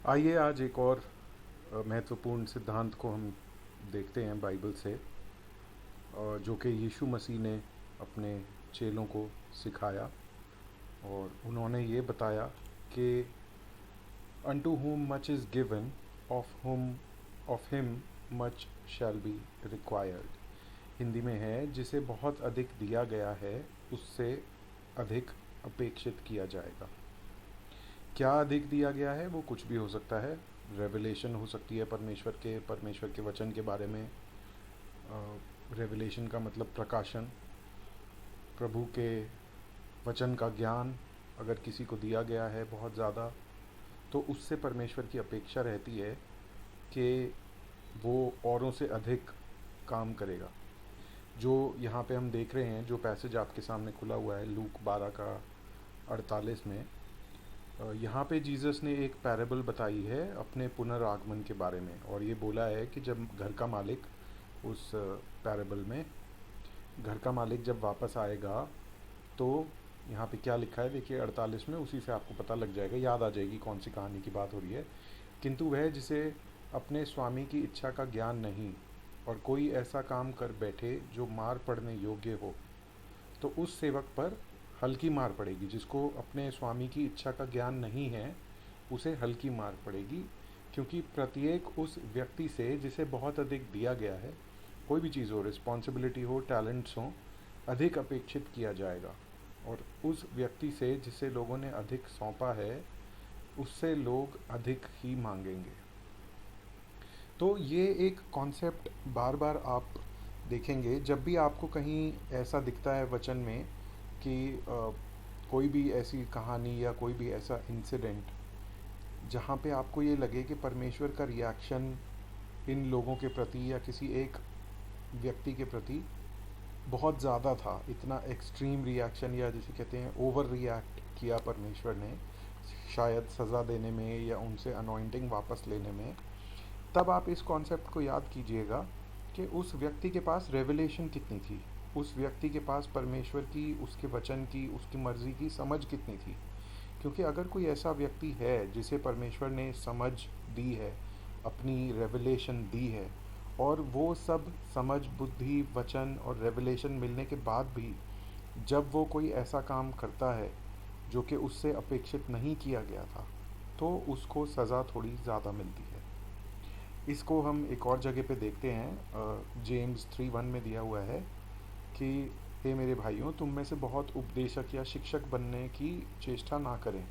आइए आज एक और महत्वपूर्ण सिद्धांत को हम देखते हैं बाइबल से, जो कि यीशु मसीह ने अपने चेलों को सिखाया। और उन्होंने ये बताया कि unto whom much is given, of him much shall be required। Hindi में है, जिसे बहुत अधिक दिया गया है उससे अधिक अपेक्षित किया जाएगा। क्या अधिक दिया गया है? वो कुछ भी हो सकता है। रेवलेशन हो सकती है परमेश्वर के वचन के बारे में। रेवलेशन का मतलब प्रकाशन, प्रभु के वचन का ज्ञान अगर किसी को दिया गया है बहुत ज़्यादा, तो उससे परमेश्वर की अपेक्षा रहती है कि वो औरों से अधिक काम करेगा। जो यहाँ पे हम देख रहे हैं, जो पैसेज आपके सामने खुला हुआ है लूक 12 का 48 में, यहाँ पे जीसस ने एक पैराबल बताई है अपने पुनरागमन के बारे में। और ये बोला है कि जब घर का मालिक, उस पैराबल में घर का मालिक जब वापस आएगा, तो यहाँ पे क्या लिखा है देखिए 48 में, उसी से आपको पता लग जाएगा, याद आ जाएगी कौन सी कहानी की बात हो रही है। किंतु वह जिसे अपने स्वामी की इच्छा का ज्ञान नहीं और कोई ऐसा काम कर बैठे जो मार पड़ने योग्य हो, तो उस सेवक पर हल्की मार पड़ेगी। जिसको अपने स्वामी की इच्छा का ज्ञान नहीं है, उसे हल्की मार पड़ेगी, क्योंकि प्रत्येक उस व्यक्ति से जिसे बहुत अधिक दिया गया है, कोई भी चीज़ हो, रिस्पॉन्सिबिलिटी हो, टैलेंट्स हो, अधिक अपेक्षित किया जाएगा। और उस व्यक्ति से जिसे लोगों ने अधिक सौंपा है, उससे लोग अधिक ही मांगेंगे। तो ये एक कॉन्सेप्ट बार बार आप देखेंगे जब भी आपको कहीं ऐसा दिखता है वचन में कि कोई भी ऐसी कहानी या कोई भी ऐसा इंसिडेंट जहाँ पे आपको ये लगे कि परमेश्वर का रिएक्शन इन लोगों के प्रति या किसी एक व्यक्ति के प्रति बहुत ज़्यादा था, इतना एक्सट्रीम रिएक्शन, या जिसे कहते हैं ओवर रिएक्ट किया परमेश्वर ने, शायद सज़ा देने में या उनसे अनॉइंटिंग वापस लेने में, तब आप इस कॉन्सेप्ट को याद कीजिएगा कि उस व्यक्ति के पास रेवलेशन कितनी थी, उस व्यक्ति के पास परमेश्वर की, उसके वचन की, उसकी मर्ज़ी की समझ कितनी थी। क्योंकि अगर कोई ऐसा व्यक्ति है जिसे परमेश्वर ने समझ दी है, अपनी रेवलेशन दी है, और वो सब समझ, बुद्धि, वचन और रेवलेशन मिलने के बाद भी जब वो कोई ऐसा काम करता है जो कि उससे अपेक्षित नहीं किया गया था, तो उसको सज़ा थोड़ी ज़्यादा मिलती है। इसको हम एक और जगह पे देखते हैं, जेम्स 3:1 में दिया हुआ है कि हे मेरे भाइयों, तुम में से बहुत उपदेशक या शिक्षक बनने की चेष्टा ना करें,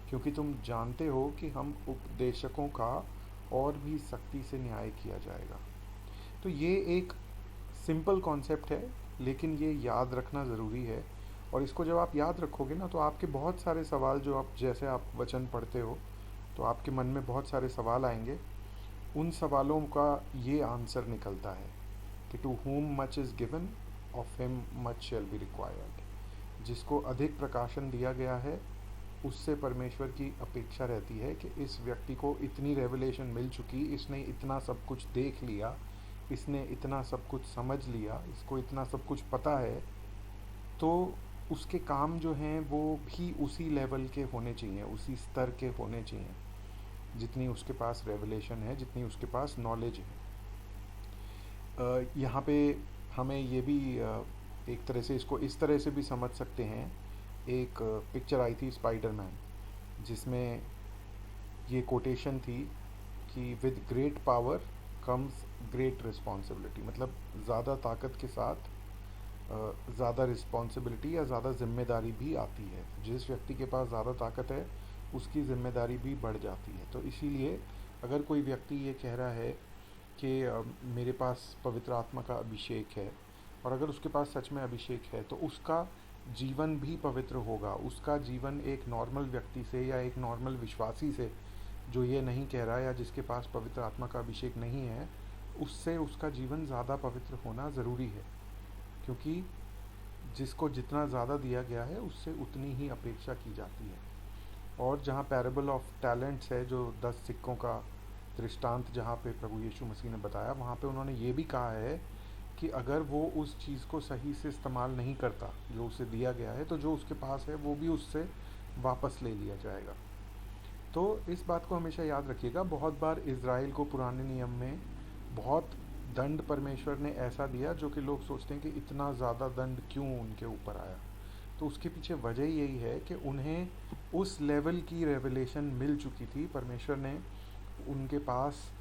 क्योंकि तुम जानते हो कि हम उपदेशकों का और भी सख्ती से न्याय किया जाएगा। तो ये एक सिंपल कॉन्सेप्ट है, लेकिन ये याद रखना ज़रूरी है। और इसको जब आप याद रखोगे ना, तो आपके बहुत सारे सवाल, जो आप जैसे आप वचन पढ़ते हो तो आपके मन में बहुत सारे सवाल आएंगे, उन सवालों का ये आंसर निकलता है कि to whom much is given, of him much shall be required. जिसको अधिक प्रकाशन दिया गया है, उससे परमेश्वर की अपेक्षा रहती है कि इस व्यक्ति को इतनी रेवलेशन मिल चुकी, इसने इतना सब कुछ देख लिया, इसने इतना सब कुछ समझ लिया, इसको इतना सब कुछ पता है, तो उसके काम जो हैं वो भी उसी लेवल के होने चाहिए, उसी स्तर के होने चाहिए, जितनी उसके पास रेवलेशन है, जितनी उसके पास नॉलेज है। यहाँ पे हमें ये भी एक तरह से इसको इस तरह से भी समझ सकते हैं। एक पिक्चर आई थी स्पाइडरमैन, जिसमें ये कोटेशन थी कि with great power comes great responsibility. मतलब ज़्यादा ताकत के साथ ज़्यादा रिस्पॉन्सिबिलिटी या ज़्यादा जिम्मेदारी भी आती है। जिस व्यक्ति के पास ज़्यादा ताकत है, उसकी ज़िम्मेदारी भी बढ़ जाती है। तो इसीलिए अगर कोई व्यक्ति ये कह रहा है कि मेरे पास पवित्र आत्मा का अभिषेक है, और अगर उसके पास सच में अभिषेक है, तो उसका जीवन भी पवित्र होगा। उसका जीवन एक नॉर्मल व्यक्ति से या एक नॉर्मल विश्वासी से, जो ये नहीं कह रहा या जिसके पास पवित्र आत्मा का अभिषेक नहीं है, उससे उसका जीवन ज़्यादा पवित्र होना ज़रूरी है। क्योंकि जिसको जितना ज़्यादा दिया गया है, उससे उतनी ही अपेक्षा की जाती है। और जहाँ पैराबल ऑफ टैलेंट्स है, जो 10 सिक्कों का दृष्टांत जहाँ पे प्रभु यीशु मसीह ने बताया, वहाँ पे उन्होंने ये भी कहा है कि अगर वो उस चीज़ को सही से इस्तेमाल नहीं करता जो उसे दिया गया है, तो जो उसके पास है वो भी उससे वापस ले लिया जाएगा। तो इस बात को हमेशा याद रखिएगा, बहुत बार इज़राइल को पुराने नियम में बहुत दंड परमेश्वर ने ऐसा दिया जो कि लोग सोचते हैं कि इतना ज़्यादा दंड क्यों उनके ऊपर आया। तो उसके पीछे वजह यही है कि उन्हें उस लेवल की रेवलेशन मिल चुकी थी, परमेश्वर ने उनके पास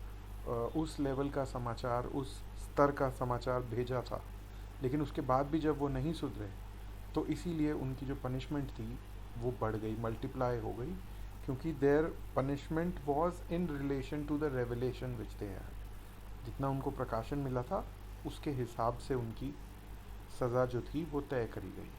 उस लेवल का समाचार, उस स्तर का समाचार भेजा था। लेकिन उसके बाद भी जब वो नहीं सुधरे, तो इसीलिए उनकी जो पनिशमेंट थी वो बढ़ गई, मल्टीप्लाई हो गई, क्योंकि there punishment was in relation to the revelation which they had. जितना उनको प्रकाशन मिला था उसके हिसाब से उनकी सज़ा जो थी वो तय करी गई।